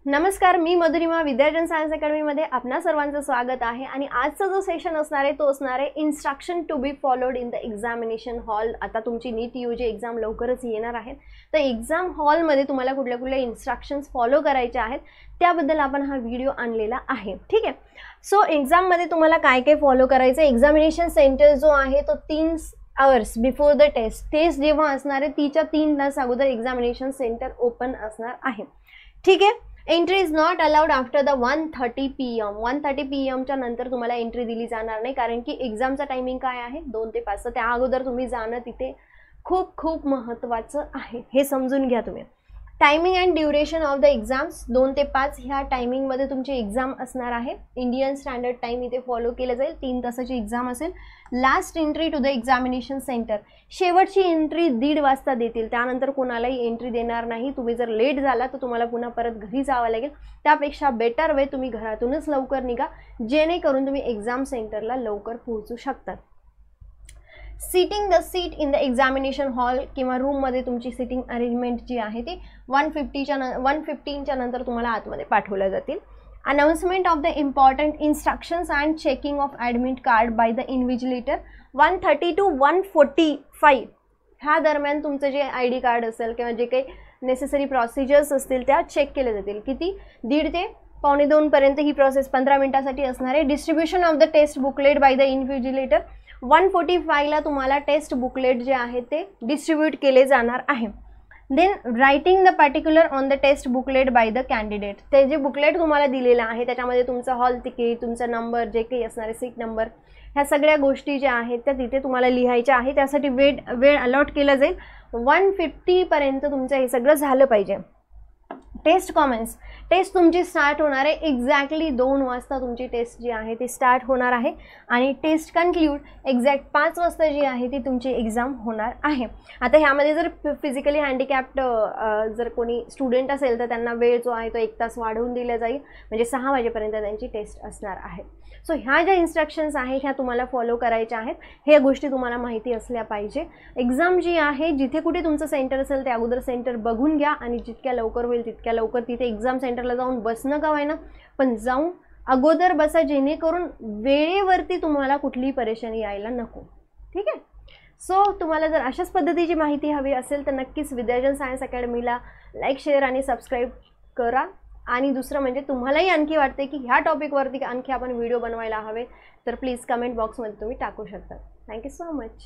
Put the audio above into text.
नमस्कार, मी मधुरिमा विद्यार्जन सायन्स अकॅडमीमध्ये आपणा सर्वांचं स्वागत आहे। आणि आजचा जो सेशन असणार आहे तो असणार आहे instruction to be followed in the examination hall. आता तुमची नीट यूजी एक्झाम लवकरच येणार आहे, तर एक्झाम हॉलमध्ये तुम्हाला कुठल्या कुठल्या इन्स्ट्रक्शन्स फॉलो करायचे आहेत त्याबद्दल आपण हा व्हिडिओ आणलेला आहे। ठीक आहे, सो एक्झाममध्ये तुम्हाला काय काय फॉलो करायचं आहे। एक्झामिनेशन सेंटर जो आहे तो 3 आवर्स बिफोर द टेस्ट जेव्हा असणार आहे तिच्या 3 तास अगोदर एक्झामिनेशन सेंटर ओपन असणार आहे। ठीक आहे, entry is not allowed after the 1:30 PM 1:30 PM च्या नंतर तुम्हाला एंट्री दिली जाणार नाही, कारण की एक्झामचा टायमिंग काय आहे 2 ते 5, त्या अगोदर तुम्ही जाणं तिथे खूप खूप महत्त्वाचं आहे, हे समजून घ्या तुम्ही। Timing and duration of the exams 2 ते 5 ह्या टायमिंगमध्ये तुमची एक्झाम असणार आहे। इंडियन स्टँडर्ड टाइम इथे फॉलो केलं जाईल, 3 तासाची एक्झाम असेल। Last entry to the examination centre, शेवटची एंट्री 1:30 वाजता देतील, त्यानंतर कोणालाही एंट्री देणार नाही। तुम्ही जर लेट झाला तर तुम्हाला पुन्हा परत घरी जावं लागेल, त्यापेक्षा बेटर वे तुम्ही घरातूनच लवकर निघा, जेणेकरून तुम्ही एक्झाम सेंटरला लवकर पोहोचू शकतात। Seating the seat in the examination hall किंवा रूममध्ये तुमची सिटिंग अरेंजमेंट जी आहे ती 1:15च्या नंतर तुम्हाला आतमध्ये पाठवल्या जातील। Announcement of the important instructions and checking of admit card by the invigilator 1:30 to 1:45 ह्या दरम्यान तुमचं जे ID कार्ड असेल किंवा जे काही नेसेसरी प्रोसिजर्स असतील त्या चेक केल्या जातील। किती 1:30 ते 1:45 पर्यंत ही प्रोसेस 15 मिनिटासाठी असणार आहे। Distribution of the test booklet by the invigilator 1:45 ला तुम्हाला टेस्ट बुकलेट जे आहे ते डिस्ट्रीब्यूट केले जाणार आहे। Then writing the particular on the test booklet by the candidate, ते जे बुकलेट तुम्हाला दिलेलं आहे त्याच्यामध्ये तुमचा हॉल तिकीट, तुमचा नंबर, जे काही असणारे सीट नंबर, ह्या सगळ्या गोष्टी ज्या आहेत त्या तिथे तुम्हाला लिहायच्या आहे। त्यासाठी वेळ अलॉट केला जाईल, 1:50 पर्यंत तुमचं हे सगळं झालं पाहिजे। टेस्ट कॉमेंट्स, टेस्ट तुमची स्टार्ट होणार आहे एक्झॅक्टली 2 वाजता तुमची टेस्ट जी आहे ती स्टार्ट होणार आहे आणि टेस्ट कन्क्लूड एक्झॅक्ट 5 वाजता जी आहे ती तुमची एक्झाम होणार आहे। आता ह्यामध्ये जर फिजिकली हँडिकॅप्ड जर कोणी स्टुडंट असेल तर त्यांना वेळ जो आहे तो 1 तास वाढवून दिला जाईल, म्हणजे 6 वाजेपर्यंत त्यांची टेस्ट असणार आहे। सो ह्या ज्या इन्स्ट्रक्शन्स आहेत ह्या तुम्हाला फॉलो करायच्या आहेत, ह्या गोष्टी तुम्हाला माहिती असल्या पाहिजे। एक्झाम जी आहे जिथे कुठे तुमचं सेंटर असेल त्या अगोदर सेंटर बघून घ्या आणि जितक्या लवकर होईल तितक्या लवकर तिथे एक्झाम सेंटरला जाऊन बसणं का होईना पण जाऊन अगोदर बसा, जेणेकरून वेळेवरती तुम्हाला कुठलीही परेशानी यायला नको। ठीक आहे, सो तुम्हाला जर अशाच पद्धतीची माहिती हवी असेल तर नक्कीच विद्यार्जन सायन्स अकॅडमीला लाईक, शेअर आणि सबस्क्राईब करा। आणि दुसरं म्हणजे तुम्हालाही आणखी वाटते की ह्या टॉपिकवरती आणखी आपण व्हिडिओ बनवायला हवे तर प्लीज कमेंट बॉक्समध्ये तुम्ही टाकू शकता। Thank you so much.